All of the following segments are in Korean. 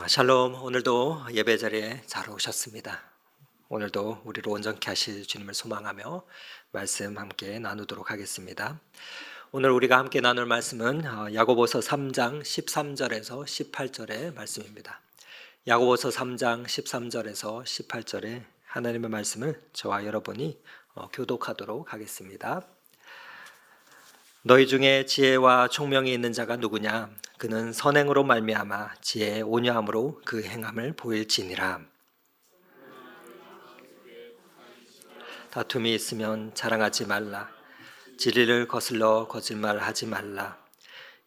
샬롬. 오늘도 예배 자리에 잘 오셨습니다. 오늘도 우리를 온전케 하실 주님을 소망하며 말씀 함께 나누도록 하겠습니다. 오늘 우리가 함께 나눌 말씀은 야고보서 3장 13절에서 18절의 말씀입니다. 야고보서 3장 13절에서 18절의 하나님의 말씀을 저와 여러분이 교독하도록 하겠습니다. 너희 중에 지혜와 총명이 있는 자가 누구냐? 그는 선행으로 말미암아 지혜의 온유함으로 그 행함을 보일지니라. 다툼이 있으면 자랑하지 말라. 진리를 거슬러 거짓말하지 말라.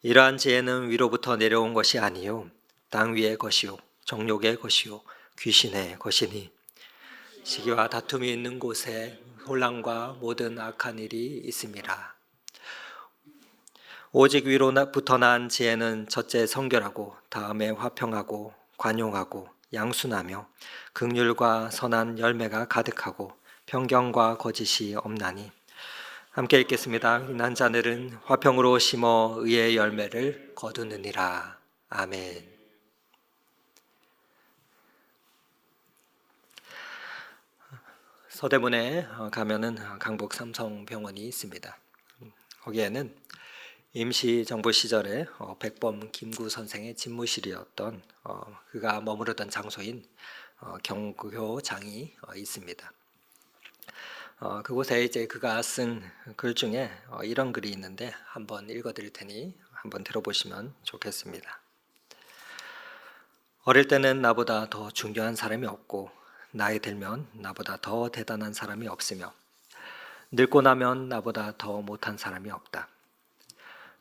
이러한 지혜는 위로부터 내려온 것이 아니요 땅 위의 것이요 정욕의 것이요 귀신의 것이니 시기와 다툼이 있는 곳에 혼란과 모든 악한 일이 있음이라. 오직 위로부터 난 지혜는 첫째 성결하고 다음에 화평하고 관용하고 양순하며 긍휼과 선한 열매가 가득하고 편견과 거짓이 없나니. 함께 읽겠습니다. 난 자들은 화평으로 심어 의의 열매를 거두느니라. 아멘. 서대문에 가면은 강북 삼성병원이 있습니다. 거기에는 임시정부 시절에 백범 김구 선생의 집무실이었던 그가 머무르던 장소인 경교장이 있습니다. 그곳에 이제 그가 쓴 글 중에 이런 글이 있는데 한번 읽어드릴 테니 한번 들어보시면 좋겠습니다. 어릴 때는 나보다 더 중요한 사람이 없고 나이 들면 나보다 더 대단한 사람이 없으며 늙고 나면 나보다 더 못한 사람이 없다.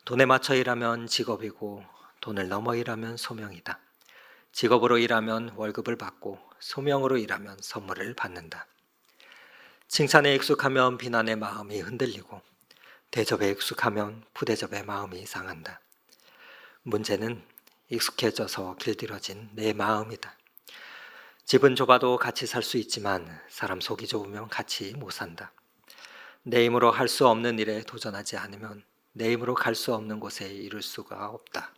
돈에 맞춰 일하면 직업이고 돈을 넘어 일하면 소명이다. 직업으로 일하면 월급을 받고 소명으로 일하면 선물을 받는다. 칭찬에 익숙하면 비난의 마음이 흔들리고 대접에 익숙하면 부대접의 마음이 상한다. 문제는 익숙해져서 길들여진 내 마음이다. 집은 좁아도 같이 살 수 있지만 사람 속이 좁으면 같이 못 산다. 내 힘으로 할 수 없는 일에 도전하지 않으면 내 힘으로 갈 수 없는 곳에 이룰 수가 없다.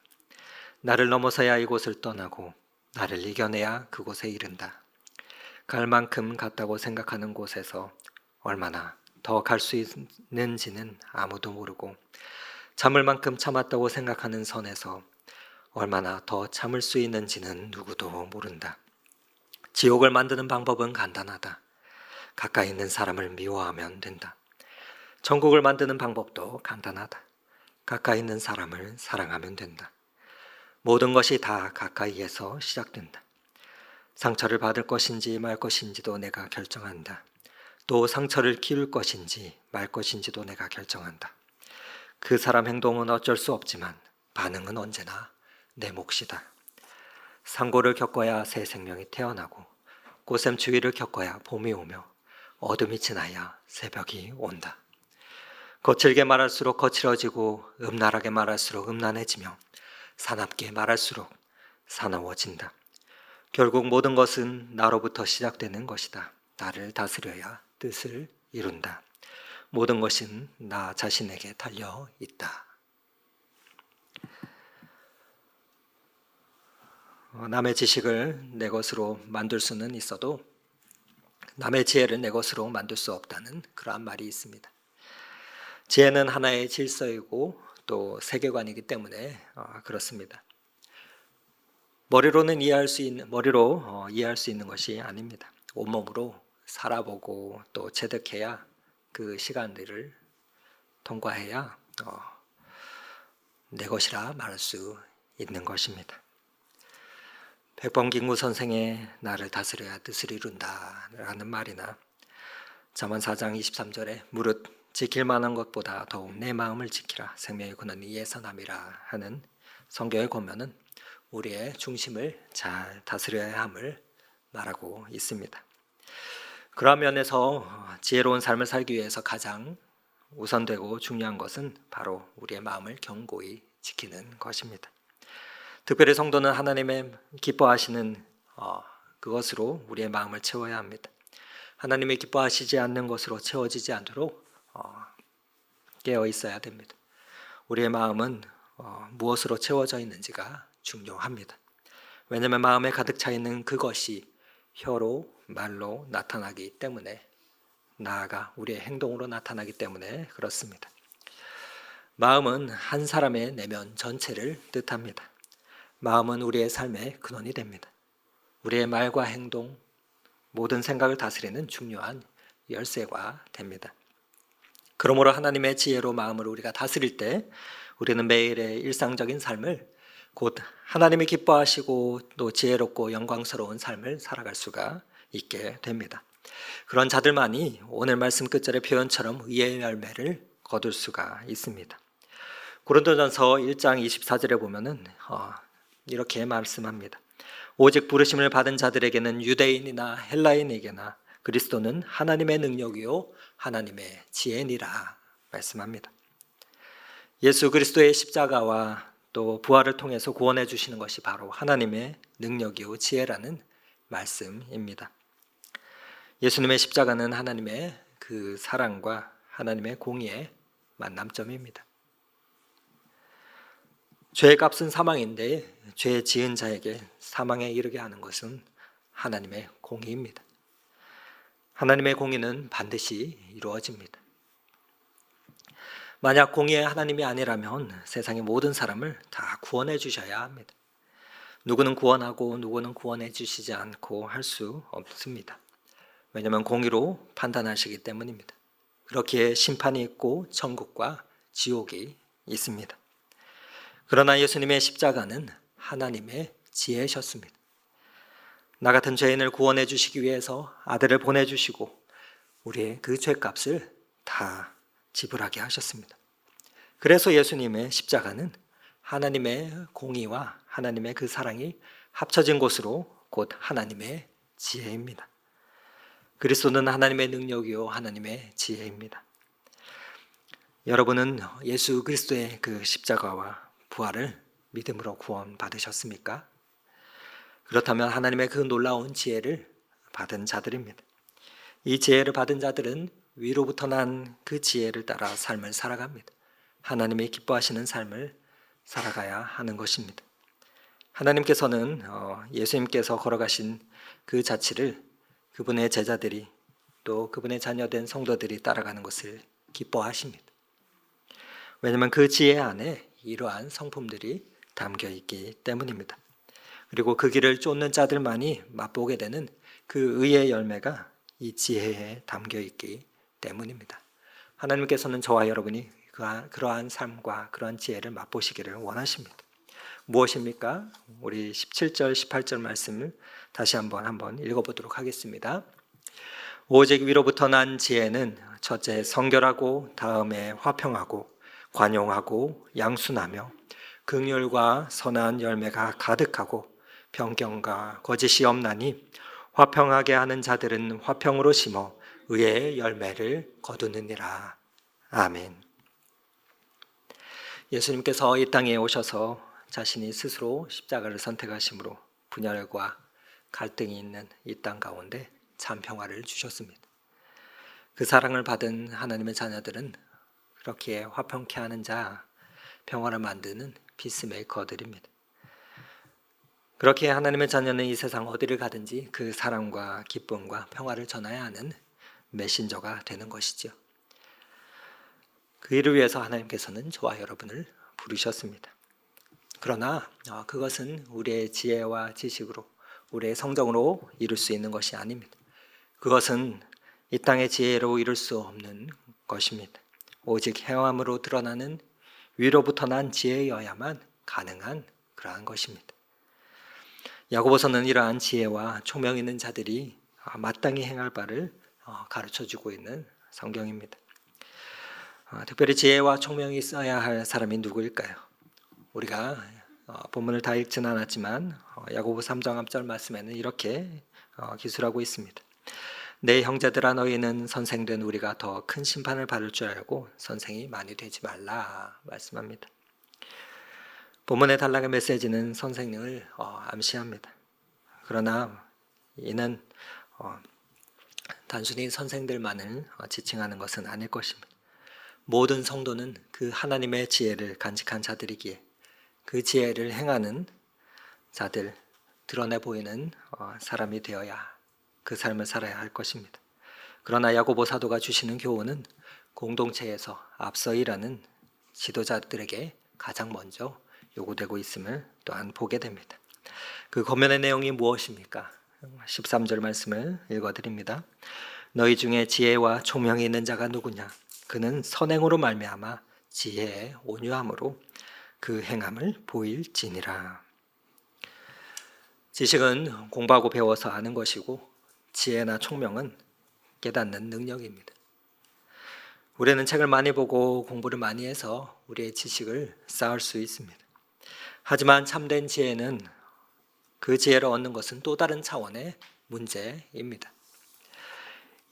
나를 넘어서야 이곳을 떠나고 나를 이겨내야 그곳에 이른다. 갈 만큼 갔다고 생각하는 곳에서 얼마나 더 갈 수 있는지는 아무도 모르고 참을 만큼 참았다고 생각하는 선에서 얼마나 더 참을 수 있는지는 누구도 모른다. 지옥을 만드는 방법은 간단하다. 가까이 있는 사람을 미워하면 된다. 천국을 만드는 방법도 간단하다. 가까이 있는 사람을 사랑하면 된다. 모든 것이 다 가까이에서 시작된다. 상처를 받을 것인지 말 것인지도 내가 결정한다. 또 상처를 키울 것인지 말 것인지도 내가 결정한다. 그 사람 행동은 어쩔 수 없지만 반응은 언제나 내 몫이다. 상고를 겪어야 새 생명이 태어나고 고샘추위를 겪어야 봄이 오며 어둠이 지나야 새벽이 온다. 거칠게 말할수록 거칠어지고 음란하게 말할수록 음란해지며 사납게 말할수록 사나워진다. 결국 모든 것은 나로부터 시작되는 것이다. 나를 다스려야 뜻을 이룬다. 모든 것은 나 자신에게 달려 있다. 남의 지식을 내 것으로 만들 수는 있어도 남의 지혜를 내 것으로 만들 수 없다는 그러한 말이 있습니다. 지혜는 하나의 질서이고 또 세계관이기 때문에 그렇습니다. 머리로 이해할 수 있는 것이 아닙니다. 온몸으로 살아보고 또 체득해야 그 시간들을 통과해야 내 것이라 말할 수 있는 것입니다. 백범 김구 선생의 나를 다스려야 뜻을 이룬다 라는 말이나 잠언 4장 23절에 무릇 지킬 만한 것보다 더욱 내 마음을 지키라 생명의 근원이 이에서 남이라 하는 성경의 권면은 우리의 중심을 잘 다스려야 함을 말하고 있습니다. 그런 면에서 지혜로운 삶을 살기 위해서 가장 우선되고 중요한 것은 바로 우리의 마음을 견고히 지키는 것입니다. 특별히 성도는 하나님의 기뻐하시는 그것으로 우리의 마음을 채워야 합니다. 하나님이 기뻐하시지 않는 것으로 채워지지 않도록 깨어 있어야 됩니다. 우리의 마음은 무엇으로 채워져 있는지가 중요합니다. 왜냐하면 마음에 가득 차 있는 그것이 혀로 말로 나타나기 때문에, 나아가 우리의 행동으로 나타나기 때문에 그렇습니다. 마음은 한 사람의 내면 전체를 뜻합니다. 마음은 우리의 삶의 근원이 됩니다. 우리의 말과 행동, 모든 생각을 다스리는 중요한 열쇠가 됩니다. 그러므로 하나님의 지혜로 마음을 우리가 다스릴 때 우리는 매일의 일상적인 삶을 곧 하나님이 기뻐하시고 또 지혜롭고 영광스러운 삶을 살아갈 수가 있게 됩니다. 그런 자들만이 오늘 말씀 끝절의 표현처럼 의의 열매를 거둘 수가 있습니다. 고린도전서 1장 24절에 보면은 이렇게 말씀합니다. 오직 부르심을 받은 자들에게는 유대인이나 헬라인에게나 그리스도는 하나님의 능력이요 하나님의 지혜니라 말씀합니다. 예수 그리스도의 십자가와 또 부활을 통해서 구원해 주시는 것이 바로 하나님의 능력이요 지혜라는 말씀입니다. 예수님의 십자가는 하나님의 그 사랑과 하나님의 공의의 만남점입니다. 죄의 값은 사망인데 죄 지은 자에게 사망에 이르게 하는 것은 하나님의 공의입니다. 하나님의 공의는 반드시 이루어집니다. 만약 공의의 하나님이 아니라면 세상의 모든 사람을 다 구원해 주셔야 합니다. 누구는 구원하고 누구는 구원해 주시지 않고 할 수 없습니다. 왜냐하면 공의로 판단하시기 때문입니다. 그렇기에 심판이 있고 천국과 지옥이 있습니다. 그러나 예수님의 십자가는 하나님의 지혜셨습니다. 나 같은 죄인을 구원해 주시기 위해서 아들을 보내주시고 우리의 그 죄값을 다 지불하게 하셨습니다. 그래서 예수님의 십자가는 하나님의 공의와 하나님의 그 사랑이 합쳐진 곳으로 곧 하나님의 지혜입니다. 그리스도는 하나님의 능력이요 하나님의 지혜입니다. 여러분은 예수 그리스도의 그 십자가와 부활을 믿음으로 구원받으셨습니까? 그렇다면 하나님의 그 놀라운 지혜를 받은 자들입니다. 이 지혜를 받은 자들은 위로부터 난 그 지혜를 따라 삶을 살아갑니다. 하나님이 기뻐하시는 삶을 살아가야 하는 것입니다. 하나님께서는 예수님께서 걸어가신 그 자취를 그분의 제자들이 또 그분의 자녀된 성도들이 따라가는 것을 기뻐하십니다. 왜냐하면 그 지혜 안에 이러한 성품들이 담겨 있기 때문입니다. 그리고 그 길을 쫓는 자들만이 맛보게 되는 그 의의 열매가 이 지혜에 담겨 있기 때문입니다. 하나님께서는 저와 여러분이 그러한 삶과 그러한 지혜를 맛보시기를 원하십니다. 무엇입니까? 우리 17절, 18절 말씀을 다시 한번 읽어보도록 하겠습니다. 오직 위로부터 난 지혜는 첫째 성결하고 다음에 화평하고 관용하고 양순하며 긍휼과 선한 열매가 가득하고 변경과 거짓이 없나니 화평하게 하는 자들은 화평으로 심어 의의 열매를 거두느니라. 아멘. 예수님께서 이 땅에 오셔서 자신이 스스로 십자가를 선택하심으로 분열과 갈등이 있는 이 땅 가운데 참 평화를 주셨습니다. 그 사랑을 받은 하나님의 자녀들은 그렇게 화평케 하는 자, 평화를 만드는 피스메이커들입니다. 그렇게 하나님의 자녀는 이 세상 어디를 가든지 그 사랑과 기쁨과 평화를 전해야 하는 메신저가 되는 것이죠. 그 일을 위해서 하나님께서는 저와 여러분을 부르셨습니다. 그러나 그것은 우리의 지혜와 지식으로, 우리의 성정으로 이룰 수 있는 것이 아닙니다. 그것은 이 땅의 지혜로 이룰 수 없는 것입니다. 오직 행함으로 드러나는 위로부터 난 지혜여야만 가능한 그러한 것입니다. 야고보서는 이러한 지혜와 총명 있는 자들이 마땅히 행할 바를 가르쳐주고 있는 성경입니다. 특별히 지혜와 총명이 있어야 할 사람이 누구일까요? 우리가 본문을 다 읽지는 않았지만 야고보 3장 앞절 말씀에는 이렇게 기술하고 있습니다. 내 형제들아 너희는 선생된 우리가 더 큰 심판을 받을 줄 알고 선생이 많이 되지 말라 말씀합니다. 본문의 단락의 메시지는 선생님을 암시합니다. 그러나 이는 단순히 선생들만을 지칭하는 것은 아닐 것입니다. 모든 성도는 그 하나님의 지혜를 간직한 자들이기에 그 지혜를 행하는 자들, 드러내 보이는 사람이 되어야 그 삶을 살아야 할 것입니다. 그러나 야고보 사도가 주시는 교훈은 공동체에서 앞서 일하는 지도자들에게 가장 먼저 요구되고 있음을 또한 보게 됩니다. 그 권면의 내용이 무엇입니까? 13절 말씀을 읽어드립니다. 너희 중에 지혜와 총명이 있는 자가 누구냐? 그는 선행으로 말미암아 지혜의 온유함으로 그 행함을 보일지니라. 지식은 공부하고 배워서 아는 것이고 지혜나 총명은 깨닫는 능력입니다. 우리는 책을 많이 보고 공부를 많이 해서 우리의 지식을 쌓을 수 있습니다. 하지만 참된 지혜는 그 지혜를 얻는 것은 또 다른 차원의 문제입니다.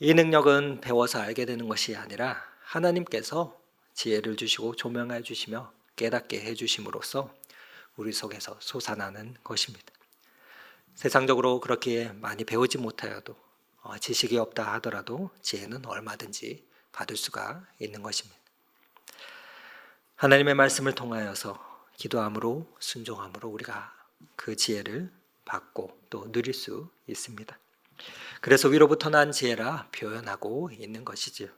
이 능력은 배워서 알게 되는 것이 아니라 하나님께서 지혜를 주시고 조명해 주시며 깨닫게 해 주심으로써 우리 속에서 솟아나는 것입니다. 세상적으로 그렇게 많이 배우지 못하여도 지식이 없다 하더라도 지혜는 얼마든지 받을 수가 있는 것입니다. 하나님의 말씀을 통하여서 기도함으로 순종함으로 우리가 그 지혜를 받고 또 누릴 수 있습니다. 그래서 위로부터 난 지혜라 표현하고 있는 것이지요.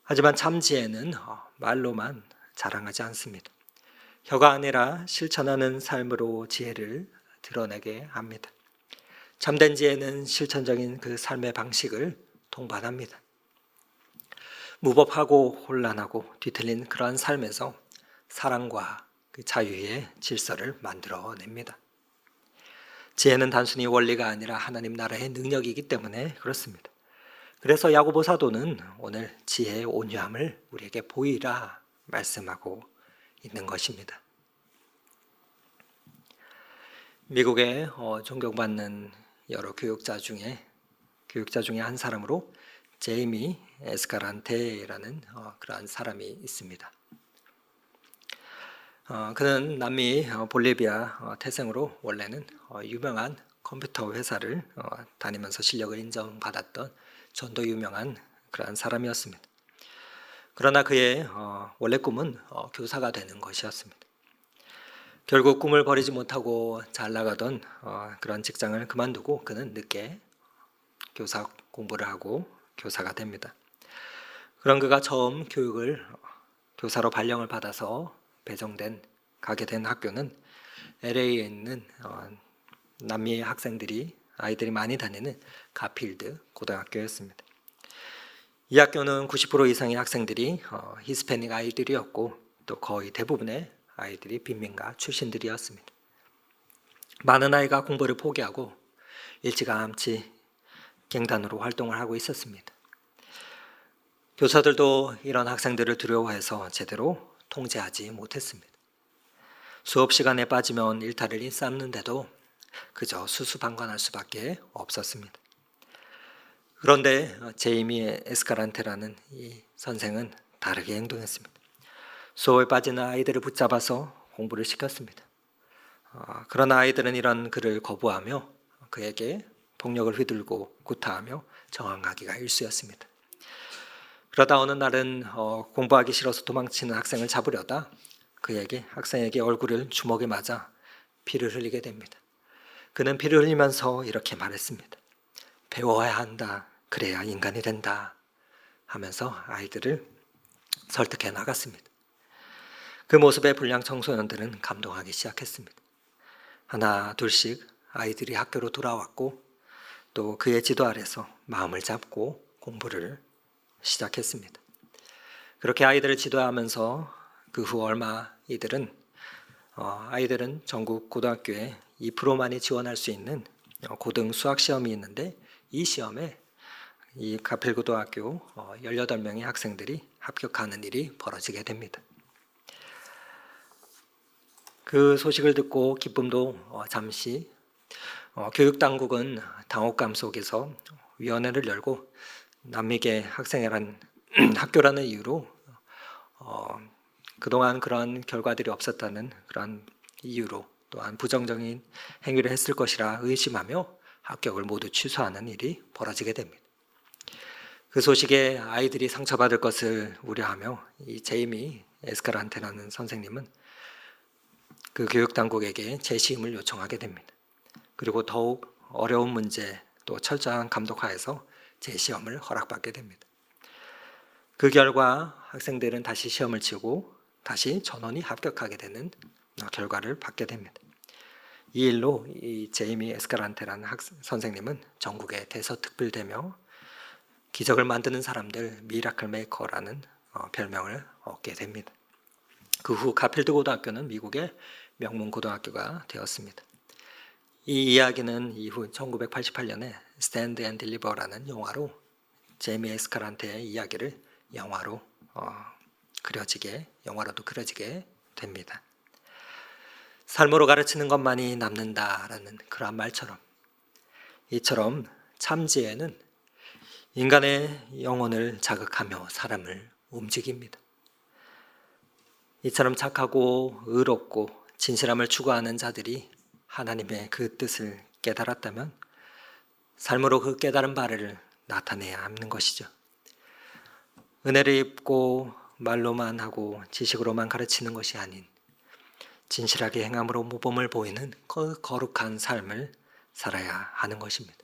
하지만 참 지혜는 말로만 자랑하지 않습니다. 혀가 아니라 실천하는 삶으로 지혜를 드러내게 합니다. 참된 지혜는 실천적인 그 삶의 방식을 동반합니다. 무법하고 혼란하고 뒤틀린 그러한 삶에서 사랑과 그 자유의 질서를 만들어냅니다. 지혜는 단순히 원리가 아니라 하나님 나라의 능력이기 때문에 그렇습니다. 그래서 야고보 사도는 오늘 지혜의 온유함을 우리에게 보이라 말씀하고 있는 것입니다. 미국에 존경받는 여러 교육자 중에 한 사람으로 제이미 에스카란테라는 그러한 사람이 있습니다. 그는 남미 볼리비아 태생으로 원래는 유명한 컴퓨터 회사를 다니면서 실력을 인정받았던 전도 유명한 그러한 사람이었습니다. 그러나 그의 원래 꿈은 교사가 되는 것이었습니다. 결국 꿈을 버리지 못하고 잘 나가던 그런 직장을 그만두고 그는 늦게 교사 공부를 하고 교사가 됩니다. 그런 그가 처음 교사로 발령을 받아서 가게 된 학교는 LA에 있는 남미 아이들이 많이 다니는 가필드 고등학교였습니다. 이 학교는 90% 이상의 학생들이 히스패닉 아이들이었고 또 거의 대부분의 아이들이 빈민가 출신들이었습니다. 많은 아이가 공부를 포기하고 일찌감치 갱단으로 활동을 하고 있었습니다. 교사들도 이런 학생들을 두려워해서 제대로 통제하지 못했습니다. 수업 시간에 빠지면 일탈을 일삼는데도 그저 수수방관할 수밖에 없었습니다. 그런데 제이미 에스카란테라는 이 선생은 다르게 행동했습니다. 수업에 빠지는 아이들을 붙잡아서 공부를 시켰습니다. 그러나 아이들은 이런 그를 거부하며 그에게 폭력을 휘둘고 구타하며 저항하기가 일쑤였습니다. 그러다 어느 날은 공부하기 싫어서 도망치는 학생을 잡으려다 학생에게 얼굴을 주먹에 맞아 피를 흘리게 됩니다. 그는 피를 흘리면서 이렇게 말했습니다. 배워야 한다. 그래야 인간이 된다. 하면서 아이들을 설득해 나갔습니다. 그 모습에 불량 청소년들은 감동하기 시작했습니다. 하나 둘씩 아이들이 학교로 돌아왔고 또 그의 지도 아래서 마음을 잡고 공부를 시작했습니다. 그렇게 아이들을 지도하면서 그 후 얼마 아이들은 전국 고등학교에 2%만이 지원할 수 있는 고등 수학 시험이 있는데 이 시험에 이 가필고등학교 18명의 학생들이 합격하는 일이 벌어지게 됩니다. 그 소식을 듣고 기쁨도 잠시 교육당국은 당혹감 속에서 위원회를 열고 남미계 학교라는 이유로 그동안 그런 결과들이 없었다는 그런 이유로 또한 부정적인 행위를 했을 것이라 의심하며 합격을 모두 취소하는 일이 벌어지게 됩니다. 그 소식에 아이들이 상처받을 것을 우려하며 이 제이미 에스카란테라는 선생님은 그 교육당국에게 재시임을 요청하게 됩니다. 그리고 더욱 어려운 문제 또 철저한 감독하에서 재시험을 허락받게 됩니다. 그 결과 학생들은 다시 시험을 치고 다시 전원이 합격하게 되는 결과를 받게 됩니다. 이 일로 이 제이미 에스카란테라는 선생님은 전국에 대서특필되며 기적을 만드는 사람들 미라클 메이커라는 별명을 얻게 됩니다. 그 후 가필드 고등학교는 미국의 명문 고등학교가 되었습니다. 이 이야기는 이후 1988년에 스탠드 앤 딜리버라는 영화로 제이미 에스카란테의 이야기를 영화로도 그려지게 됩니다. 삶으로 가르치는 것만이 남는다라는 그러한 말처럼 이처럼 참지혜는 인간의 영혼을 자극하며 사람을 움직입니다. 이처럼 착하고 의롭고 진실함을 추구하는 자들이 하나님의 그 뜻을 깨달았다면 삶으로 그 깨달은 바를 나타내야 하는 것이죠. 은혜를 입고 말로만 하고 지식으로만 가르치는 것이 아닌 진실하게 행함으로 모범을 보이는 그 거룩한 삶을 살아야 하는 것입니다.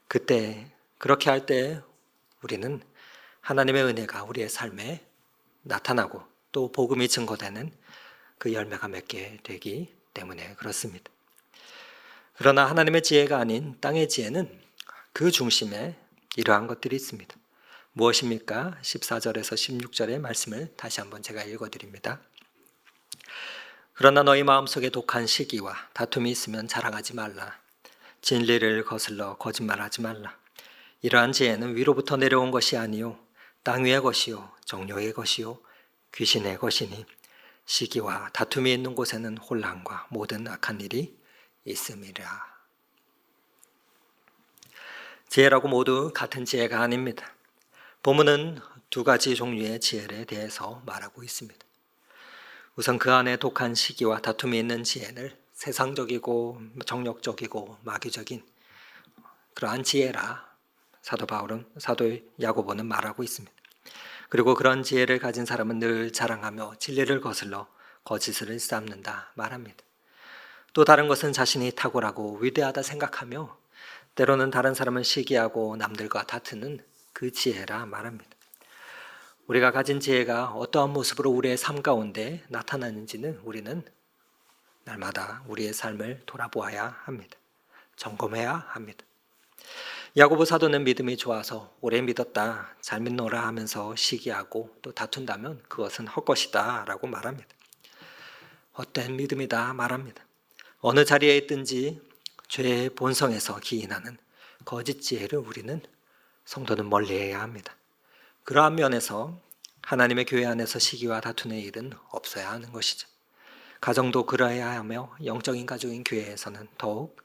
그렇게 할 때 우리는 하나님의 은혜가 우리의 삶에 나타나고 또 복음이 증거되는 그 열매가 맺게 되기 때문에 그렇습니다. 그러나 하나님의 지혜가 아닌 땅의 지혜는 그 중심에 이러한 것들이 있습니다. 무엇입니까? 14절에서 16절의 말씀을 다시 한번 제가 읽어드립니다. 그러나 너희 마음속에 독한 시기와 다툼이 있으면 자랑하지 말라. 진리를 거슬러 거짓말하지 말라. 이러한 지혜는 위로부터 내려온 것이 아니요 땅 위의 것이요 정욕의 것이요 귀신의 것이니 시기와 다툼이 있는 곳에는 혼란과 모든 악한 일이 있음이라. 지혜라고 모두 같은 지혜가 아닙니다. 본문은 두 가지 종류의 지혜에 대해서 말하고 있습니다. 우선 그 안에 독한 시기와 다툼이 있는 지혜를 세상적이고 정력적이고 마귀적인 그러한 지혜라 사도 야고보는 말하고 있습니다. 그리고 그런 지혜를 가진 사람은 늘 자랑하며 진리를 거슬러 거짓을 쌓는다 말합니다. 또 다른 것은 자신이 탁월하고 위대하다 생각하며 때로는 다른 사람을 시기하고 남들과 다투는 그 지혜라 말합니다. 우리가 가진 지혜가 어떠한 모습으로 우리의 삶 가운데 나타나는지는 우리는 날마다 우리의 삶을 돌아보아야 합니다. 점검해야 합니다. 야고보 사도는 믿음이 좋아서 오래 믿었다, 잘 믿노라 하면서 시기하고 또 다툰다면 그것은 헛것이다 라고 말합니다. 헛된 믿음이다 말합니다. 어느 자리에 있든지 죄의 본성에서 기인하는 거짓 지혜를 우리는 성도는 멀리해야 합니다. 그러한 면에서 하나님의 교회 안에서 시기와 다투는 일은 없어야 하는 것이죠. 가정도 그러해야 하며 영적인 가족인 교회에서는 더욱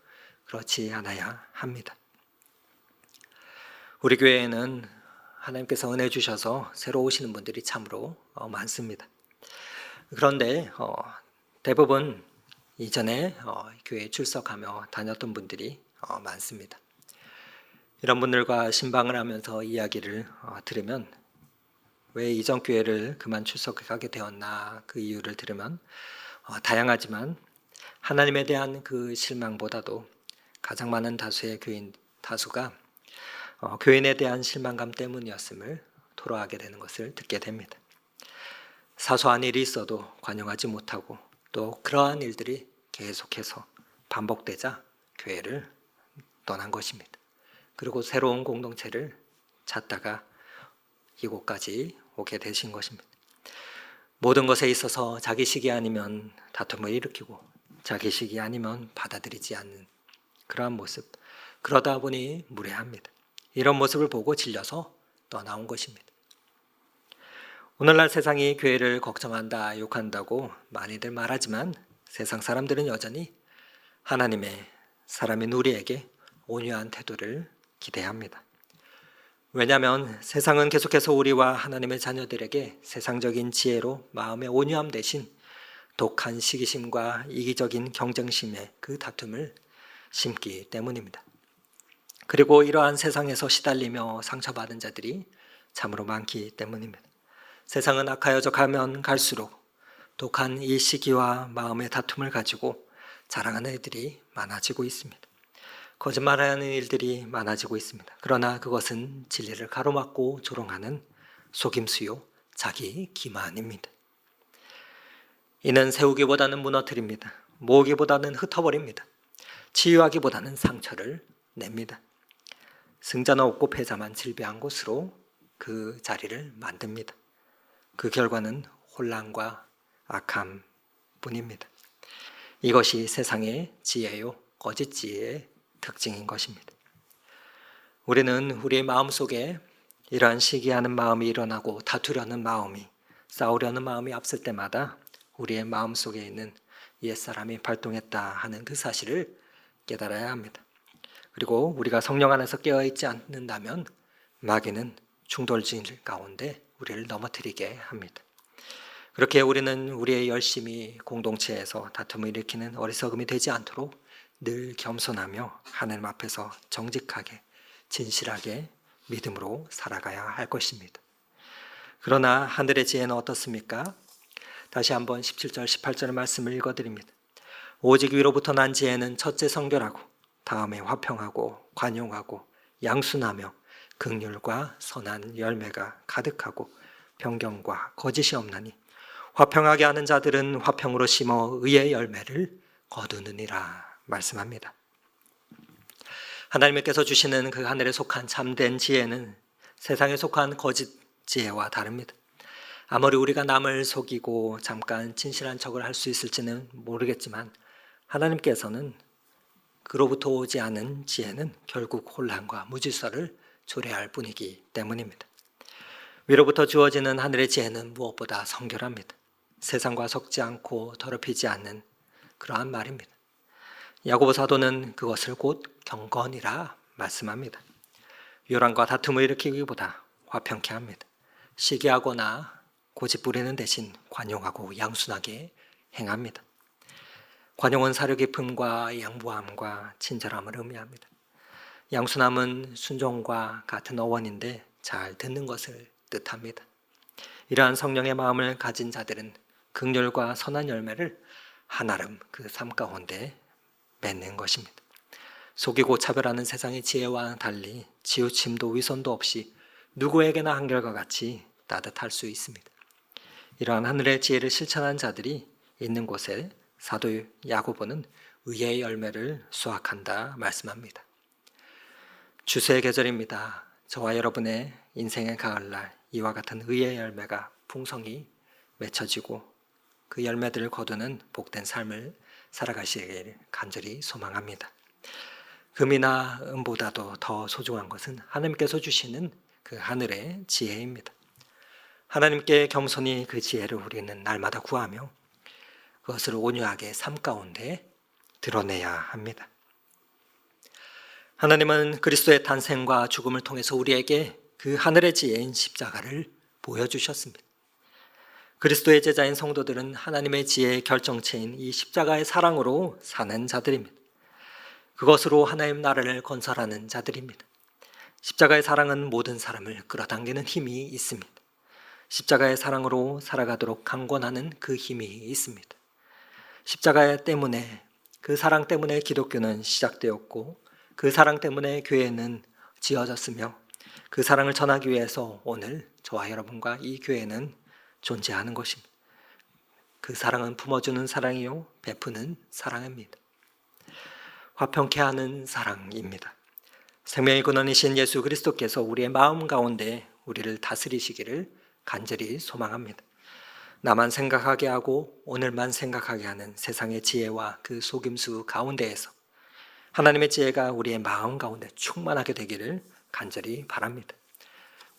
그렇지 않아야 합니다. 우리 교회에는 하나님께서 은혜 주셔서 새로 오시는 분들이 참으로 많습니다. 그런데 대부분 이전에 교회에 출석하며 다녔던 분들이 많습니다. 이런 분들과 신방을 하면서 이야기를 들으면 왜 이전 교회를 그만 출석하게 되었나 그 이유를 들으면 다양하지만 하나님에 대한 그 실망보다도 가장 많은 다수의 다수가 교인에 대한 실망감 때문이었음을 토로하게 되는 것을 듣게 됩니다. 사소한 일이 있어도 관용하지 못하고 또 그러한 일들이 계속해서 반복되자 교회를 떠난 것입니다. 그리고 새로운 공동체를 찾다가 이곳까지 오게 되신 것입니다. 모든 것에 있어서 자기식이 아니면 다툼을 일으키고 자기식이 아니면 받아들이지 않는 그러한 모습, 그러다 보니 무례합니다. 이런 모습을 보고 질려서 떠나온 것입니다. 오늘날 세상이 교회를 걱정한다, 욕한다고 많이들 말하지만 세상 사람들은 여전히 하나님의 사람인 우리에게 온유한 태도를 기대합니다. 왜냐하면 세상은 계속해서 우리와 하나님의 자녀들에게 세상적인 지혜로 마음의 온유함 대신 독한 시기심과 이기적인 경쟁심의 그 다툼을 심기 때문입니다. 그리고 이러한 세상에서 시달리며 상처받은 자들이 참으로 많기 때문입니다. 세상은 악하여져 가면 갈수록 독한 이 시기와 마음의 다툼을 가지고 자랑하는 애들이 많아지고 있습니다. 거짓말하는 일들이 많아지고 있습니다. 그러나 그것은 진리를 가로막고 조롱하는 속임수요, 자기 기만입니다. 이는 세우기보다는 무너뜨립니다. 모으기보다는 흩어버립니다. 치유하기보다는 상처를 냅니다. 승자는 없고 패자만 질비한 곳으로 그 자리를 만듭니다. 그 결과는 혼란과 악함 뿐입니다. 이것이 세상의 지혜요, 거짓 지혜의 특징인 것입니다. 우리는 우리의 마음속에 이러한 시기하는 마음이 일어나고 다투려는 마음이, 싸우려는 마음이 앞설 때마다 우리의 마음속에 있는 옛사람이 발동했다 하는 그 사실을 깨달아야 합니다. 그리고 우리가 성령 안에서 깨어있지 않는다면 마귀는 충돌질 가운데 우리를 넘어뜨리게 합니다. 그렇게 우리는 우리의 열심이 공동체에서 다툼을 일으키는 어리석음이 되지 않도록 늘 겸손하며 하나님 앞에서 정직하게 진실하게 믿음으로 살아가야 할 것입니다. 그러나 하늘의 지혜는 어떻습니까? 다시 한번 17절 18절의 말씀을 읽어드립니다. 오직 위로부터 난 지혜는 첫째 성결하고 다음에 화평하고 관용하고 양순하며 긍휼과 선한 열매가 가득하고 변경과 거짓이 없나니 화평하게 하는 자들은 화평으로 심어 의의 열매를 거두느니라 말씀합니다. 하나님께서 주시는 그 하늘에 속한 참된 지혜는 세상에 속한 거짓 지혜와 다릅니다. 아무리 우리가 남을 속이고 잠깐 진실한 척을 할 수 있을지는 모르겠지만 하나님께서는 그로부터 오지 않은 지혜는 결국 혼란과 무질서를 초래할 뿐이기 때문입니다. 위로부터 주어지는 하늘의 지혜는 무엇보다 성결합니다. 세상과 섞지 않고 더럽히지 않는 그러한 말입니다. 야고보 사도는 그것을 곧 경건이라 말씀합니다. 요란과 다툼을 일으키기보다 화평케 합니다. 시기하거나 고집 부리는 대신 관용하고 양순하게 행합니다. 관용은 사려 깊음과 양보함과 친절함을 의미합니다. 양순함은 순종과 같은 어원인데 잘 듣는 것을 뜻합니다. 이러한 성령의 마음을 가진 자들은 긍휼과 선한 열매를 한아름 그 삶 가운데 맺는 것입니다. 속이고 차별하는 세상의 지혜와 달리 치우침도 위선도 없이 누구에게나 한결과 같이 따뜻할 수 있습니다. 이러한 하늘의 지혜를 실천한 자들이 있는 곳에 사도 야고보는 의의 열매를 수확한다 말씀합니다. 주수의 계절입니다. 저와 여러분의 인생의 가을날 이와 같은 의의 열매가 풍성히 맺혀지고 그 열매들을 거두는 복된 삶을 살아가시길 간절히 소망합니다. 금이나 은보다도 더 소중한 것은 하나님께서 주시는 그 하늘의 지혜입니다. 하나님께 겸손히 그 지혜를 우리는 날마다 구하며 그것을 온유하게 삶 가운데 드러내야 합니다. 하나님은 그리스도의 탄생과 죽음을 통해서 우리에게 그 하늘의 지혜인 십자가를 보여주셨습니다. 그리스도의 제자인 성도들은 하나님의 지혜의 결정체인 이 십자가의 사랑으로 사는 자들입니다. 그것으로 하나님 나라를 건설하는 자들입니다. 십자가의 사랑은 모든 사람을 끌어당기는 힘이 있습니다. 십자가의 사랑으로 살아가도록 강권하는 그 힘이 있습니다. 십자가 때문에, 그 사랑 때문에 기독교는 시작되었고 그 사랑 때문에 교회는 지어졌으며 그 사랑을 전하기 위해서 오늘 저와 여러분과 이 교회는 존재하는 것입니다. 그 사랑은 품어주는 사랑이요 베푸는 사랑입니다. 화평케 하는 사랑입니다. 생명의 근원이신 예수 그리스도께서 우리의 마음 가운데 우리를 다스리시기를 간절히 소망합니다. 나만 생각하게 하고 오늘만 생각하게 하는 세상의 지혜와 그 속임수 가운데에서 하나님의 지혜가 우리의 마음 가운데 충만하게 되기를 간절히 바랍니다.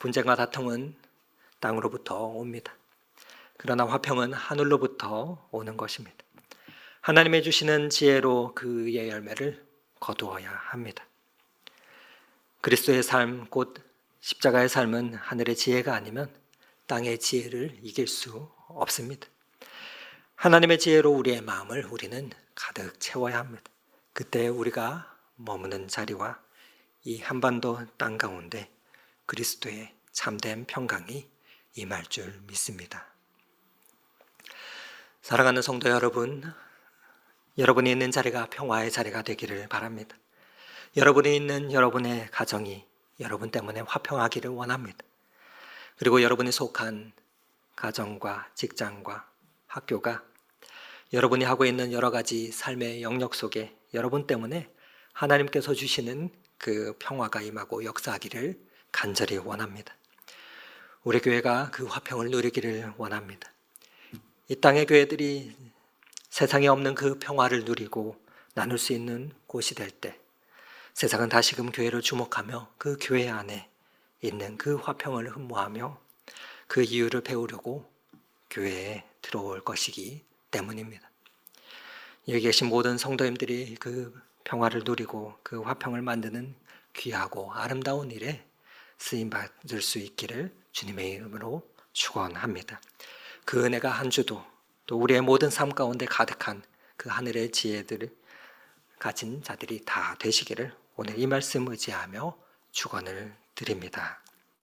분쟁과 다툼은 땅으로부터 옵니다. 그러나 화평은 하늘로부터 오는 것입니다. 하나님의 주시는 지혜로 그의 열매를 거두어야 합니다. 그리스도의 삶, 곧 십자가의 삶은 하늘의 지혜가 아니면 땅의 지혜를 이길 수 없습니다. 하나님의 지혜로 우리의 마음을 우리는 가득 채워야 합니다. 그때 우리가 머무는 자리와 이 한반도 땅 가운데 그리스도의 참된 평강이 임할 줄 믿습니다. 사랑하는 성도 여러분, 여러분이 있는 자리가 평화의 자리가 되기를 바랍니다. 여러분이 있는 여러분의 가정이 여러분 때문에 화평하기를 원합니다. 그리고 여러분이 속한 가정과 직장과 학교가 여러분이 하고 있는 여러 가지 삶의 영역 속에 여러분 때문에 하나님께서 주시는 그 평화가 임하고 역사하기를 간절히 원합니다. 우리 교회가 그 화평을 누리기를 원합니다. 이 땅의 교회들이 세상에 없는 그 평화를 누리고 나눌 수 있는 곳이 될 때 세상은 다시금 교회를 주목하며 그 교회 안에 있는 그 화평을 흠모하며 그 이유를 배우려고 교회에 들어올 것이기 때문입니다. 여기 계신 모든 성도님들이 그 평화를 누리고 그 화평을 만드는 귀하고 아름다운 일에 쓰임받을 수 있기를 주님의 이름으로 축원합니다. 그 은혜가 한 주도 또 우리의 모든 삶 가운데 가득한 그 하늘의 지혜들을 가진 자들이 다 되시기를 오늘 이 말씀 의지하며 축원을 드립니다.